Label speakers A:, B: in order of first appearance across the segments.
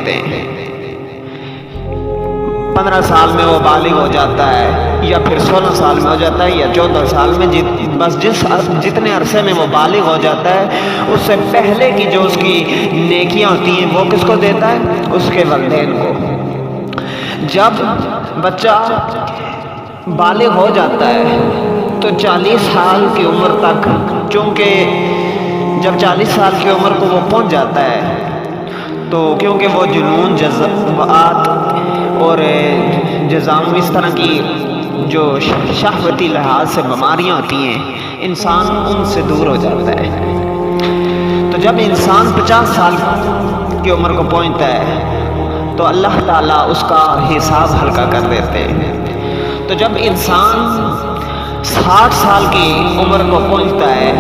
A: ہوتے ہیں۔ 15 سال میں وہ بالغ ہو جاتا ہے، یا پھر 16 سال میں ہو جاتا ہے، یا 14 سال میں، بس جتنے عرصے میں وہ بالغ ہو جاتا ہے، اس سے پہلے کی جو اس کی نیکیاں ہوتی ہیں وہ کس کو دیتا ہے؟ اس کے والدین کو۔ جب بچہ بالغ ہو جاتا ہے تو 40 سال کی عمر تک، چونکہ جب 40 سال کی عمر کو وہ پہنچ جاتا ہے تو کیونکہ وہ جنون، جذبات اور جزام، اس طرح کی جو شہوتی لحاظ سے بیماریاں ہوتی ہیں، انسان ان سے دور ہو جاتا ہے۔ تو جب انسان 50 سال کی عمر کو پہنچتا ہے تو اللہ تعالیٰ اس کا حساب ہلکا کر دیتے ہیں۔ تو جب انسان 60 سال کی عمر کو پہنچتا ہے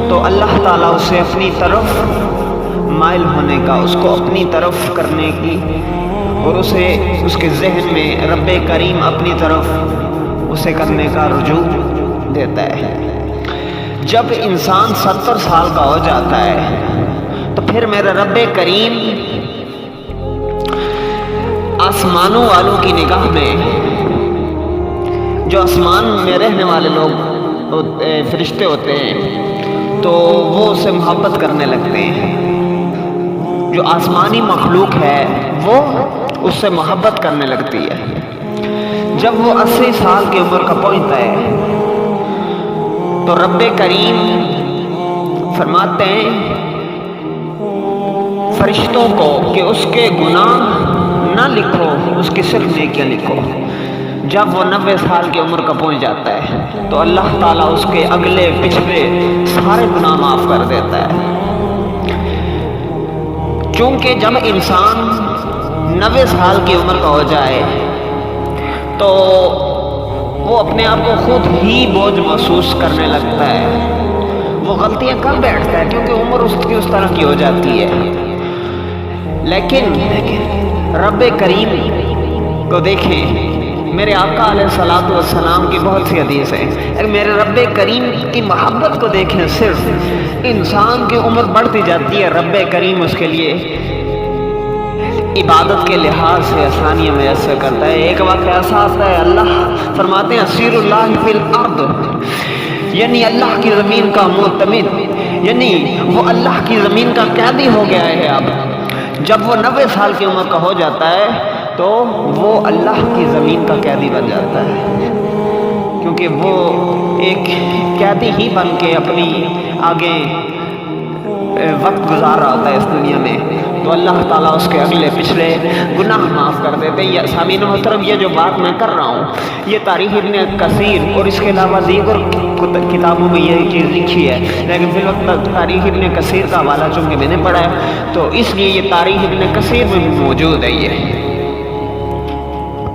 A: تو اللہ تعالیٰ اسے اپنی طرف مائل ہونے کا، اس کو اپنی طرف کرنے کی، اور اسے اس کے ذہن میں رب کریم اپنی طرف اسے کرنے کا رجوع دیتا ہے۔ جب انسان 70 سال کا ہو جاتا ہے تو پھر میرا رب کریم آسمانوں والوں کی نگاہ میں، جو آسمان میں رہنے والے لوگ فرشتے ہوتے ہیں، تو وہ اس سے محبت کرنے لگتے ہیں۔ جو آسمانی مخلوق ہے وہ اس سے محبت کرنے لگتی ہے۔ جب وہ 80 سال کی عمر کا پہنچتا ہے تو رب کریم فرماتے ہیں فرشتوں کو کہ اس کے گناہ نہ لکھو، اس کی صرف نیکیاں لکھو۔ جب وہ 90 سال کی عمر کا پہنچ جاتا ہے تو اللہ تعالیٰ اس کے اگلے پچھلے سارے گناہ معاف کر دیتا ہے۔ چونکہ جب انسان 90 سال کی عمر کا ہو جائے تو وہ اپنے آپ کو خود ہی بوجھ محسوس کرنے لگتا ہے، وہ غلطیاں کر بیٹھتا ہے کیونکہ عمر اس کی اس طرح کی ہو جاتی ہے۔ لیکن رب کریم کو دیکھیں، میرے آقا علیہ الصلوۃ والسلام کی بہت سی حدیث ہیں، میرے رب کریم کی محبت کو دیکھیں، صرف انسان کی عمر بڑھتی جاتی ہے، رب کریم اس کے لیے عبادت کے لحاظ سے آسانیاں میسر کرتا ہے۔ ایک وقت ایسا آتا ہے، اللہ فرماتے ہیں اسیر اللہ فی الارض، یعنی اللہ کی زمین کا معتمد، یعنی وہ اللہ کی زمین کا قیدی ہو گیا ہے۔ اب جب وہ 90 سال کی عمر کا ہو جاتا ہے تو وہ اللہ کی زمین کا قیدی بن جاتا ہے، کیونکہ وہ ایک قیدی ہی بن کے اپنی آگے وقت گزار رہا ہوتا ہے اس دنیا میں، تو اللہ تعالیٰ اس کے اگلے پچھلے گناہ معاف کر دیتے ہیں۔ سامعین محترم، یہ جو بات میں کر رہا ہوں یہ تاریخ ابن کثیر اور اس کے علاوہ دیگر کتابوں میں یہ چیز لکھی ہے، لیکن فی الوقت تاریخ ابن کثیر کا حوالہ چونکہ میں نے پڑھا ہے تو اس لیے یہ تاریخ ابن کثیر میں بھی موجود ہے۔ یہ